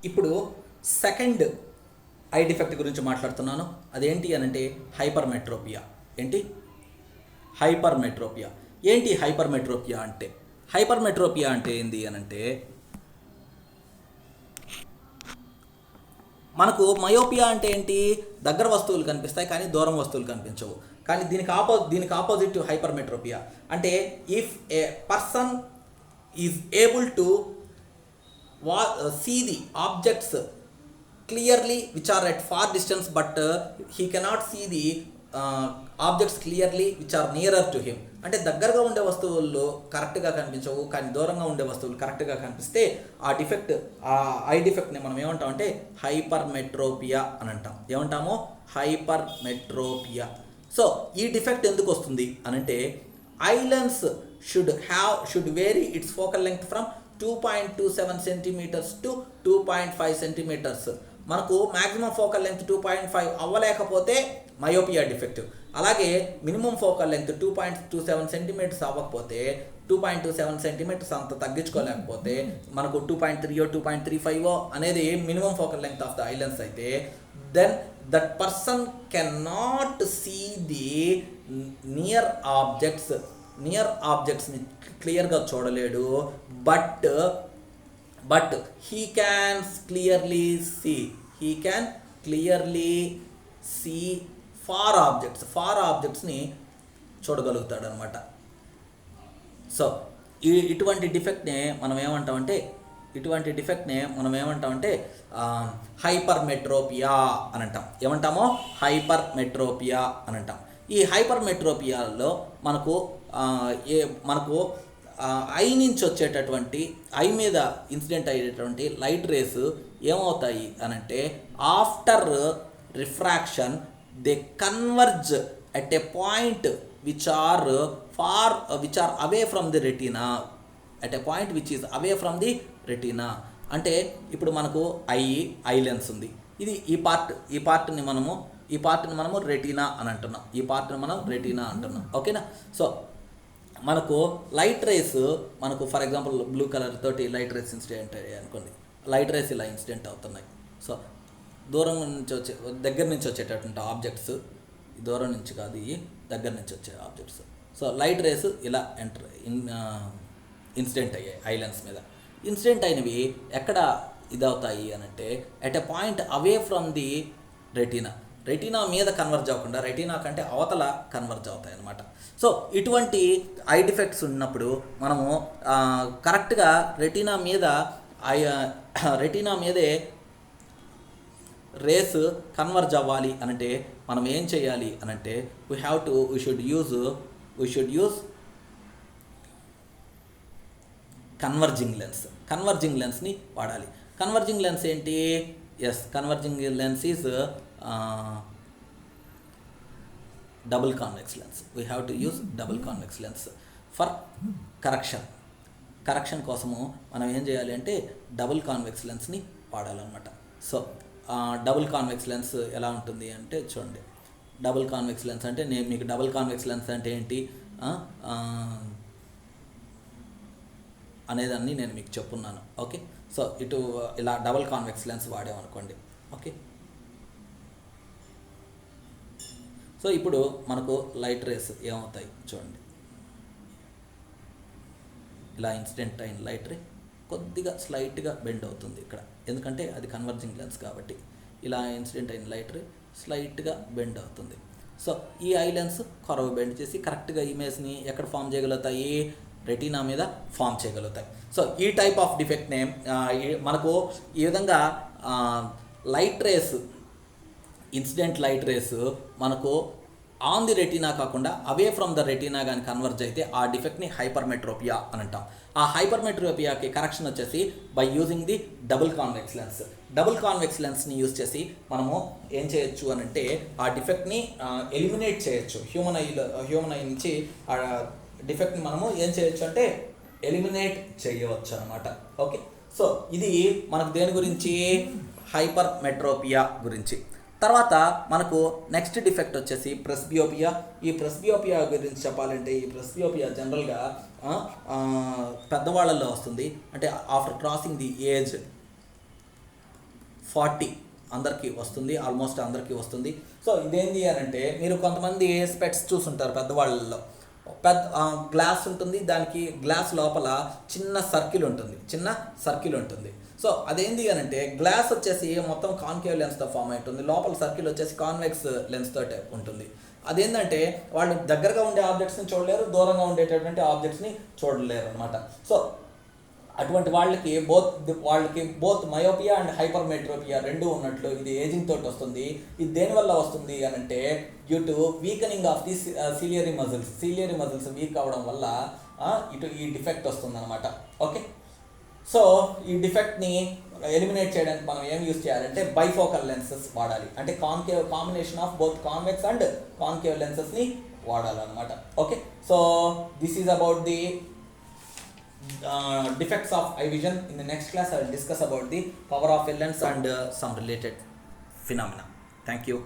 ఇప్పుడు second I defect గురించి మాట్లాడుతున్నాను. అదేంటి అనంటే హైపర్మెట్రోపియా. ఏంటి హైపర్మెట్రోపియా? ఏంటి హైపర్మెట్రోపియా అంటే? హైపర్మెట్రోపియా అంటే ఏంటి అనంటే, మనకు మయోపియా అంటే ఏంటి? దగ్గర వస్తువులు కనిపిస్తాయి కానీ దూరం వస్తువులు కనిపించవు. కానీ దీనికి ఆపోజిట్ హైపర్మెట్రోపియా. అంటే if A person is able to see the objects clearly which are at far distance, but he cannot see the objects clearly which are nearer to him. అంటే దగ్గరగా ఉండే వస్తువుల్లో కరెక్ట్గా కనిపించవు కానీ దూరంగా ఉండే వస్తువులు కరెక్ట్గా కనిపిస్తే ఆ ఐ డిఫెక్ట్ని మనం ఏమంటాం అంటే హైపర్మెట్రోపియా అని అంటాం. ఏమంటాము? హైపర్మెట్రోపియా. సో ఈ డిఫెక్ట్ ఎందుకు వస్తుంది అనంటే, eye lens should vary its focal length from 2.27 centimetres to 2.5 centimetres. మనకు మ్యాక్సిమం ఫోకల్ లెంగ్త్ 2.5 అవ్వలేకపోతే మయోపియా డిఫెక్ట్. అలాగే మినిమం ఫోకల్ లెంగ్త్ 2.27 సెంటీమీటర్స్ అవ్వకపోతే, 2.27 సెంటీమీటర్స్ అంత తగ్గించుకోలేకపోతే, మనకు 2.3 2.35 అనేది minimum focal length of the eye lens అయితే, then that person can not see the near ఆబ్జెక్ట్స్ని క్లియర్గా చూడలేడు. But he can clearly see far ఆబ్జెక్ట్స్ని చూడగలుగుతాడు అనమాట. సో ఇటువంటి డిఫెక్ట్నే మనం ఏమంటామంటే హైపర్మెట్రోపియా అని అంటాం. ఏమంటామో హైపర్మెట్రోపియా అని అంటాం. ఈ హైపర్మెట్రోపియాలో మనకు ఐ నుంచి వచ్చేటటువంటి, ఐ మీద ఇన్సిడెంట్ అయ్యేటటువంటి లైట్ రేస్ ఏమవుతాయి అనంటే, after refraction they converge at a point which are away from the retina. అంటే ఇప్పుడు మనకు ఐ లెన్స్ ఉంది. ఇది ఈ పార్ట్ని మనము రెటీనా అని అంటున్నాం. ఓకేనా? సో మనకు లైట్ రేస్, మనకు ఫర్ ఎగ్జాంపుల్ బ్లూ కలర్ తోటి లైట్ రేస్ ఇన్సిడెంట్ అయ్యాయి అనుకోండి. లైట్ రేస్ ఇలా ఇన్సిడెంట్ అవుతున్నాయి. సో దగ్గర నుంచి వచ్చేటటువంటి ఆబ్జెక్ట్స్, దూరం నుంచి కాదు, దగ్గర నుంచి వచ్చే ఆబ్జెక్ట్స్. సో లైట్ రేస్ ఇలా ఇన్సిడెంట్ అయ్యాయి ఐ లెన్స్ మీద. ఇన్సిడెంట్ అయినవి ఎక్కడ ఇదవుతాయి అనంటే, at a point away from the retina మీద కన్వర్జ్ అవ్వకుండా రెటీనా కంటే అవతల కన్వర్జ్ అవుతాయి అన్నమాట. సో ఇటువంటి ఐ డిఫెక్ట్స్ ఉన్నప్పుడు మనము కరెక్ట్గా రెటీనా మీదే రేస్ కన్వర్జ్ అవ్వాలి అనంటే మనం ఏం చేయాలి అనంటే, వీ షుడ్ యూజ్ కన్వర్జింగ్ లెన్స్ని వాడాలి. కన్వర్జింగ్ లెన్స్ ఏంటి? Converging lens is double convex lens. We have to use double convex lens for correction కోసము మనం ఏం చేయాలి అంటే డబుల్ కాన్వెక్స్ లెన్స్ని వాడాలన్నమాట. సో డబుల్ కాన్వెక్స్ లెన్స్ ఎలా ఉంటుంది అంటే చూడండి. డబుల్ కాన్వెక్స్ లెన్స్ అంటే నేను మీకు డబుల్ కాన్వెక్స్ లెన్స్ అంటే ఏంటి అనేదాన్ని నేను మీకు చెప్పున్నాను. ఓకే? సో ఇలా డబుల్ కాన్వెక్స్ లెన్స్ వాడామనుకోండి. ఓకే? సో ఇప్పుడు మనకు లైట్ రేస్ ఏమవుతాయి చూడండి. ఇలా ఇన్సిడెంట్ అయిన లైట్ రే కొద్దిగా స్లైట్గా బెండ్ అవుతుంది ఇక్కడ, ఎందుకంటే అది కన్వర్జింగ్ లెన్స్ కాబట్టి. ఇలా ఇన్సిడెంట్ అయిన లైట్ రే స్లైట్గా బెండ్ అవుతుంది. సో ఈ ఐ లెన్స్ కొరవ బెండ్ చేసి కరెక్ట్గా ఇమేజ్ని ఎక్కడ ఫామ్ చేయగలుగుతాయి? రెటీనా మీద ఫామ్ చేయగలుగుతాయి. సో ఈ టైప్ ఆఫ్ డిఫెక్ట్నే మనకు ఈ విధంగా ఇన్సిడెంట్ లైట్ రేస్ మనకు ఆన్ ది రెటీనా కాకుండా అవే ఫ్రమ్ ద రెటీనా కానీ కన్వర్జ్ అయితే ఆ డిఫెక్ట్ని హైపర్మెట్రోపియా అని అంటాం. ఆ హైపర్మెట్రోపియాకి కరెక్షన్ వచ్చేసి by using the double convex లెన్స్ని యూజ్ చేసి మనము ఏం చేయొచ్చు అని అంటే ఆ డిఫెక్ట్ని ఎలిమినేట్ చేయొచ్చు. హ్యూమన్ ఐ నుంచి ఆ డిఫెక్ట్ని మనము ఏం చేయొచ్చు అంటే ఎలిమినేట్ చేయవచ్చు అనమాట. ఓకే? సో ఇది మనకు దేని గురించి? హైపర్మెట్రోపియా గురించి. తర్వాత మనకు నెక్స్ట్ డిఫెక్ట్ వచ్చేసి ప్రెస్బియోపియా. ఈ ప్రెస్బియోపియా గురించి చెప్పాలంటే, ఈ ప్రెస్బియోపియా జనరల్గా పెద్దవాళ్ళల్లో వస్తుంది. అంటే ఆఫ్టర్ క్రాసింగ్ ది ఏజ్ 40 అందరికీ వస్తుంది, ఆల్మోస్ట్ అందరికీ వస్తుంది. సో ఇదేంటి అని అంటే మీరు కొంతమంది స్పెట్స్ చూసుంటారు పెద్దవాళ్ళలో, పెద్ద గ్లాస్ ఉంటుంది, దానికి గ్లాస్ లోపల చిన్న సర్కిల్ ఉంటుంది. సో అదేంటి అని అంటే గ్లాస్ వచ్చేసి మొత్తం కాన్కేవ్ లెన్స్తో ఫామ్ అయి ఉంటుంది, లోపల సర్కిల్ వచ్చేసి కాన్వెక్స్ లెన్స్ తోటి ఉంటుంది. అదేంటంటే వాళ్ళు దగ్గరగా ఉండే ఆబ్జెక్ట్స్ని చూడలేరు, దూరంగా ఉండేటటువంటి ఆబ్జెక్ట్స్ని చూడలేరు అనమాట. సో అటువంటి వాళ్ళకి బోత్ మయోపియా అండ్ హైపర్మెట్రోపియా రెండు ఉన్నట్లు ఇది ఏజింగ్ తోటి వస్తుంది. ఇది దేనివల్ల వస్తుంది అని అంటే due to weakening of the ciliary muscles week అవడం వల్ల ఈ డిఫెక్ట్ వస్తుంది అనమాట. ఓకే, సో ఈ డిఫెక్ట్ని ఎలిమినేట్ చేయడానికి మనం ఏం యూజ్ చేయాలంటే బైఫోకల్ లెన్సెస్ వాడాలి. అంటే combination of both convex and కాన్కేవ్ లెన్సెస్ని వాడాలన్నమాట. Okay, so this is about the defects of eye vision. In the next class I will discuss about the power of a lens and some related phenomena. Thank you.